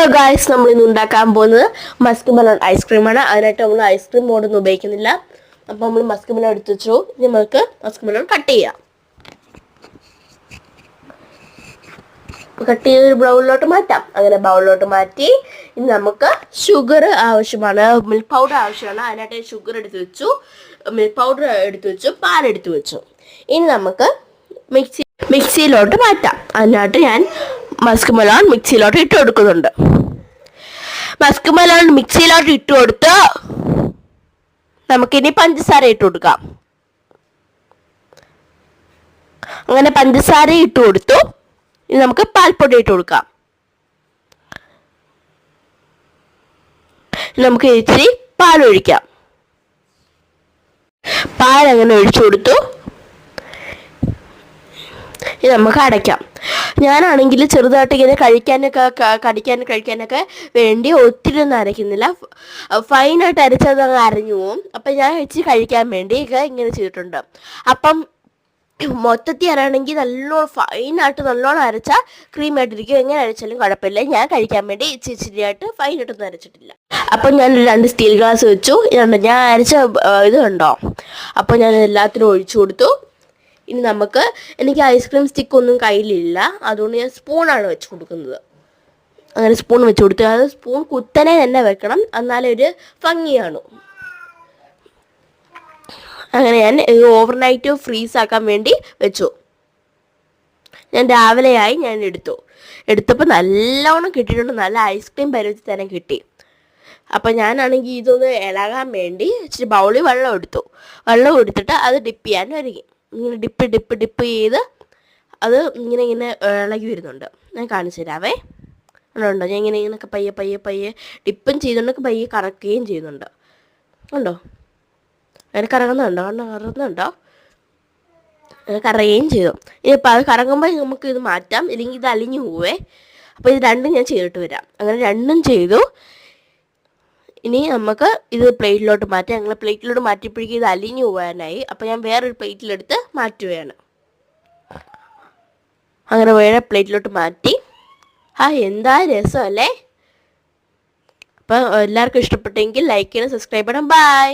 Hello guys, നമ്മൾ ഇന്ന് ഉണ്ടാക്കാൻ പോകുന്നത് മസ്ക് മെലോൺ ഐസ്ക്രീമാണ്. അതിനായിട്ട് നമ്മൾ ഐസ്ക്രീം ബോർഡൊന്നും ഉപയോഗിക്കുന്നില്ല. അപ്പോൾ നമ്മൾ മസ്ക് മെലോൺ എടുത്ത് വെച്ചു. ഇനി നമുക്ക് മസ്ക് മെലോൺ കട്ട് ചെയ്യാം. കട്ട് ചെയ്ത് ഒരു ബൗളിലോട്ട് മാറ്റാം. അങ്ങനെ ബൗളിലോട്ട് മാറ്റി ഇനി നമുക്ക് ഷുഗർ ആവശ്യമാണ്, മിൽക്ക് പൗഡർ ആവശ്യമാണ്. അതിനായിട്ട് ഷുഗർ എടുത്ത് വെച്ചു, മിൽക്ക് പൗഡർ എടുത്ത് വെച്ചു, പാലെടുത്ത് വെച്ചു. ഇനി നമുക്ക് മിക്സിയിലോട്ട് മാറ്റാം. അതിനായിട്ട് ഞാൻ മസ്ക് മെലോൺ മിക്സിയിലോട്ട് ഇട്ട് കൊടുക്കുന്നുണ്ട്. മസ്ക് മെലോൺ മിക്സിയിലോട്ട് ഇട്ട് കൊടുത്ത് നമുക്കിനി പഞ്ചസാര ഇട്ട് കൊടുക്കാം. അങ്ങനെ പഞ്ചസാര ഇട്ട് കൊടുത്തു. ഇനി നമുക്ക് പാൽപ്പൊടി ഇട്ട് കൊടുക്കാം. നമുക്ക് ഇച്ചിരി പാലൊഴിക്കാം. പാലങ്ങനെ ഒഴിച്ചു കൊടുത്തു. ഇത് നമുക്ക് അടയ്ക്കാം. ഞാനാണെങ്കിൽ ചെറുതായിട്ട് ഇങ്ങനെ കഴിക്കാനൊക്കെ വേണ്ടി ഒത്തിരി ഒന്നും അരയ്ക്കുന്നില്ല. ഫൈനായിട്ട് അരച്ചത് അങ്ങ് അരഞ്ഞു പോവും. അപ്പം ഞാൻ ഇച്ചിരി കഴിക്കാൻ വേണ്ടി ഇങ്ങനെ ചെയ്തിട്ടുണ്ട്. അപ്പം മൊത്തത്തിൽ അരാണെങ്കിൽ നല്ലോണം ഫൈനായിട്ട് നല്ലോണം അരച്ചാൽ ക്രീമായിട്ടിരിക്കും. എങ്ങനെ അരച്ചാലും കുഴപ്പമില്ല. ഞാൻ കഴിക്കാൻ വേണ്ടി ഇച്ചിരിയായിട്ട് ഫൈനായിട്ടൊന്നും അരച്ചിട്ടില്ല. അപ്പം ഞാൻ 2 സ്റ്റീൽ ഗ്ലാസ് വെച്ചു. ഞാൻ അരച്ച ഇത് കണ്ടോ. അപ്പോൾ ഞാൻ എല്ലാത്തിനും ഒഴിച്ചു കൊടുത്തു. ഇനി എനിക്ക് ഐസ്ക്രീം സ്റ്റിക്കൊന്നും കയ്യിലില്ല, അതുകൊണ്ട് ഞാൻ സ്പൂണാണ് വെച്ച് കൊടുക്കുന്നത്. അങ്ങനെ സ്പൂൺ വെച്ച് കൊടുത്തു. അത് സ്പൂൺ കുത്തനെ തന്നെ വെക്കണം, എന്നാലേ ഒരു ഭംഗിയാണ്. അങ്ങനെ ഞാൻ ഓവർനൈറ്റ് ഫ്രീസ് ആക്കാൻ വേണ്ടി വെച്ചു. ഞാൻ രാവിലെയായി ഞാൻ എടുത്തപ്പോൾ നല്ലോണം കിട്ടിയിട്ടുണ്ട്. നല്ല ഐസ്ക്രീം പരുവത്തിൽ തന്നെ കിട്ടി. അപ്പം ഞാനാണെങ്കിൽ ഇതൊന്ന് ഇളകാൻ വേണ്ടി ഇച്ചിരി ബൗളിൽ വെള്ളം എടുത്തിട്ട് അത് ഡിപ്പ് ചെയ്യാൻ ഒരുങ്ങി. ഇങ്ങനെ ഡിപ്പ് ചെയ്ത് അത് ഇങ്ങനെ ഇളകി വരുന്നുണ്ട്. ഞാൻ കാണിച്ചു തരാവേ. ഉണ്ടോ, ഞാൻ ഇങ്ങനെയൊക്കെ പയ്യെ ഡിപ്പും ചെയ്തുകൊണ്ടൊക്കെ പയ്യെ കറക്കുകയും ചെയ്യുന്നുണ്ട്. ഉണ്ടോ, അങ്ങനെ കറങ്ങുന്നുണ്ടോ, അങ്ങനെ കറയുകയും ചെയ്തു. ഇനിയിപ്പോൾ അത് കറങ്ങുമ്പോൾ നമുക്ക് ഇത് മാറ്റാം, ഇല്ലെങ്കിൽ ഇത് അലിഞ്ഞു പോവേ. അപ്പോൾ ഇത് രണ്ടും ഞാൻ ചെയ്തിട്ട് വരാം. അങ്ങനെ രണ്ടും ചെയ്തു. ഇനി നമുക്ക് ഇത് പ്ലേറ്റിലോട്ട് മാറ്റാം. ഞങ്ങൾ പ്ലേറ്റിലോട്ട് മാറ്റിയപ്പോഴേക്കും ഇത് അലിഞ്ഞു പോകാനായി. അപ്പോൾ ഞാൻ വേറൊരു പ്ലേറ്റിലെടുത്ത് മാറ്റുകയാണ്. അങ്ങനെ വേറെ പ്ലേറ്റിലോട്ട് മാറ്റി. എന്താ രസമല്ലേ. അപ്പോൾ എല്ലാവർക്കും ഇഷ്ടപ്പെട്ടെങ്കിൽ ലൈക്ക് ചെയ്യണം, സബ്സ്ക്രൈബ് ചെയ്യണം. ബൈ.